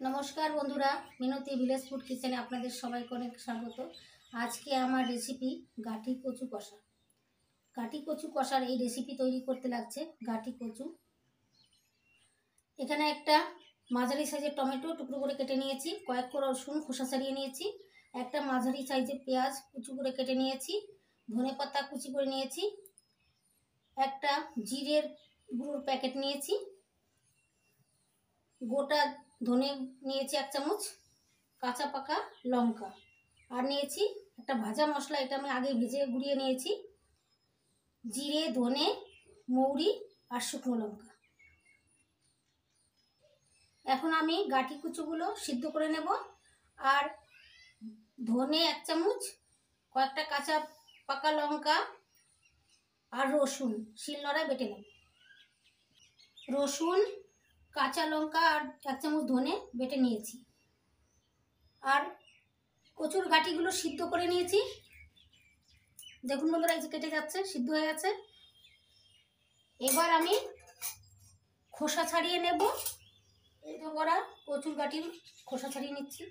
নমস্কার বন্ধুরা, মিনতি village food কিচেনে আপনাদের সবাইকে অনেক স্বাগত। আজকে আমার রেসিপি গাঠি কচু কষা। গাঠি কচু কষার এই রেসিপি তৈরি করতে লাগছে গাঠি কচু। এখানে একটা মাঝারি সাইজের টমেটো টুকরো করে কেটে নিয়েছি, কয়েক কোয়া রসুন খোসা ছাড়িয়ে নিয়েছি, একটা মাঝারি সাইজের পেঁয়াজ কুচি করে কেটে নিয়েছি, ধনেপাতা কুচি করে নিয়েছি, একটা জিরের গুঁড়োর প্যাকেট নিয়েছি, গোটা ধনে নিয়েছি 1 চামচ, কাঁচা পাকা লঙ্কা, আর নিয়েছি একটা ভাজা মশলা, এটা আমি আগে ভেজে গুঁড়িয়ে নিয়েছি, জিরে ধনে মৌরি আর শুকনো লঙ্কা। এখন আমি গাঠি কুচুগুলো সিদ্ধ করে নেব। আর ধনে 1 চামচ, কয়েকটা কাঁচা পাকা লঙ্কা আর রসুন শিলনোড়ায় বেটে নেব। রসুন, কাঁচা লঙ্কা আর 1 চামচ ধনে বেটে নিয়েছি। আর কচুর গাঁটিগুলো সিদ্ধ করে নিয়েছি। দেখুন বন্ধুরা, এই যে কেটে যাচ্ছে, সিদ্ধ হয়ে গেছে। এবার আমি খোসা ছাড়িয়ে নেব। এই তো করা কচুর গাঁটির খোসা ছাড়িয়ে নিচ্ছি।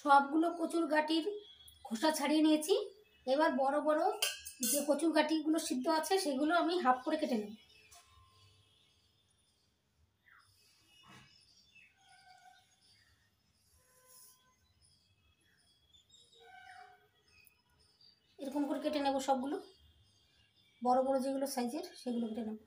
সবগুলো কচুর গাঁটির খোসা ছাড়িয়ে নিয়েছি। এবার বড় বড় যে কচুর গাঁটিগুলো সিদ্ধ আছে সেগুলো আমি হাফ করে কেটে নেব। এরকম করে কেটে নেব সবগুলো, বড় বড় যেগুলো সাইজের সেগুলো কেটে নেব।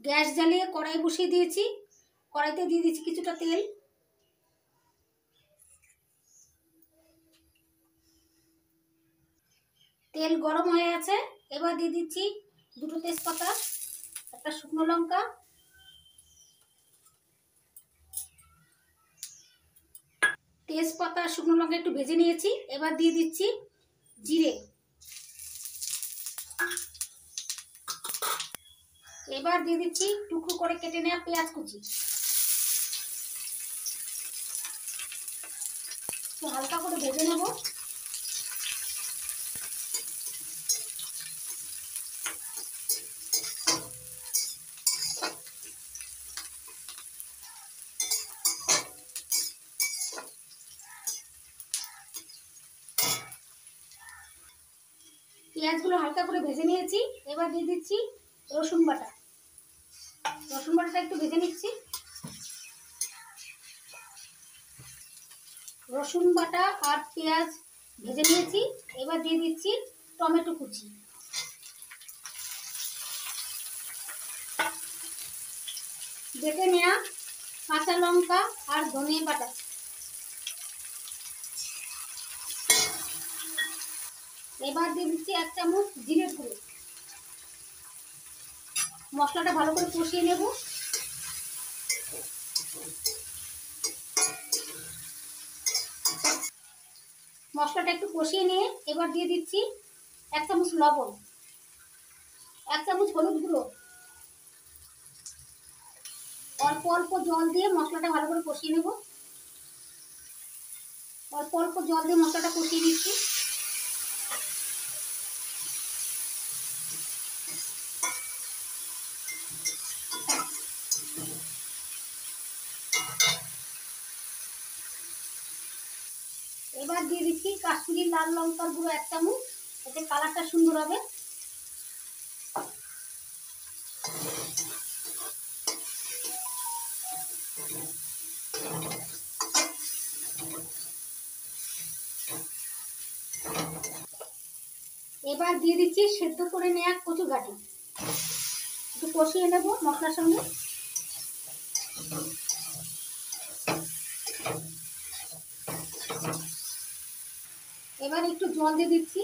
গ্যাস জ্বালিয়ে কড়াই বসিয়ে দিয়েছি। কড়াইতে দিয়ে দিচ্ছি কিছুটা তেল। তেল গরম হয়ে আছে। এবার দিয়ে দিচ্ছি 2টো তেজপাতা, একটা শুকনো লঙ্কা, তেজপাতা শুকনো লঙ্কা একটু ভেজে নিয়েছি। এবার দিয়ে দিচ্ছি জিরে। এবার দিয়ে দিচ্ছি টুকরো করে কেটে নেওয়া পেঁয়াজ কুচি। হালকা করে ভেজে নেব। পেঁয়াজগুলো হালকা করে ভেজে নিয়েছি। এবার দিয়ে দিচ্ছি রসুন বাটা। রসুন বাটাটা একটু ভেজে নিচ্ছি। রসুন বাটা আর পেঁয়াজ ভেজে নিয়েছি। এবার দিয়ে দিচ্ছি টমেটো কুচি, বেটে নেওয়া কাঁচা লঙ্কা আর ধনে বাটা। এবার দিয়ে দিচ্ছি 1 চামচ জিরের গুঁড়ো। মশলাটা ভালো করে কষিয়ে নেব। মশলাটা একটু কষিয়ে নিয়ে এবার দিয়ে দিচ্ছি 1 চামচ লবণ, 1 চামচ হলুদ গুঁড়ো। অল্প অল্প জল দিয়ে মশলাটা ভালো করে কষিয়ে নেব। অল্প অল্প জল দিয়ে মশলাটা কষিয়ে দিচ্ছি। এবার দিয়ে দিচ্ছি কাশ্মীরি লাল লঙ্কার গুঁড়ো 1 চামচ, এতে কালারটা সুন্দর হবে। এবার দিয়ে দিচ্ছি সেদ্ধ করে নেওয়া কচু গাঁটি। একটু কষিয়ে নেব মশলার সঙ্গে। এবার একটু জল দিয়ে দিচ্ছি।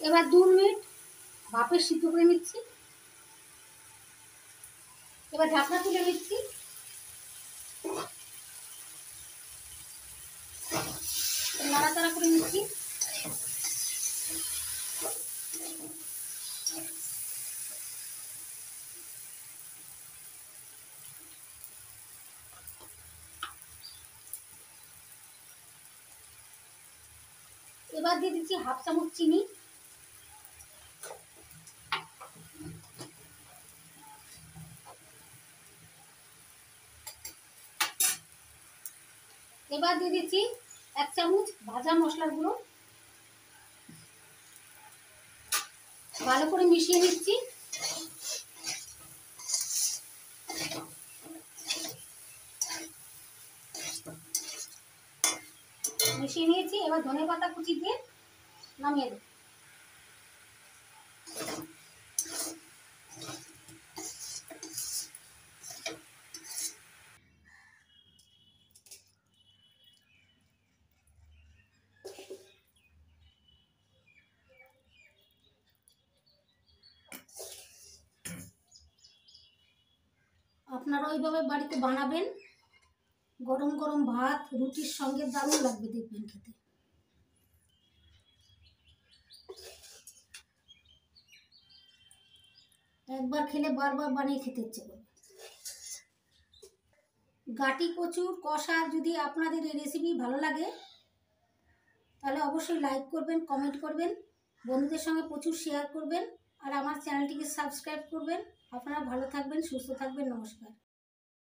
এবার 2 মিনিট ভাপে সিদ্ধ করে নিচ্ছি। এবার ঢাকনা তুলে নিচ্ছি। নাড়াচাড়া করে নিচ্ছি। এবার দিয়ে দিচ্ছি 1/2 চামচ চিনি। এবার দিয়ে দিচ্ছি 1 চামচ ভাজা মশলার গুঁড়ো। ভালো করে মিশিয়ে নিচ্ছি। মিশিয়ে নিয়েছি। এবার ধনেপাতা কুচি দিয়ে নামিয়ে দেব। আপনারা ওইভাবে বাড়িতে বানাবেন। গরম গরম ভাত রুটির সঙ্গে দারুণ লাগবে, দেখবেন খেতে। একবার খেলে বারবার বানিয়ে খেতে ইচ্ছে করবে। গাটি কচুর কষা যদি আপনাদের এই রেসিপি ভালো লাগে তাহলে অবশ্যই লাইক করবেন, কমেন্ট করবেন, বন্ধুদের সঙ্গে প্রচুর শেয়ার করবেন, আর আমার চ্যানেলটিকে সাবস্ক্রাইব করবেন। আপনারা ভালো থাকবেন, সুস্থ থাকবেন। নমস্কার।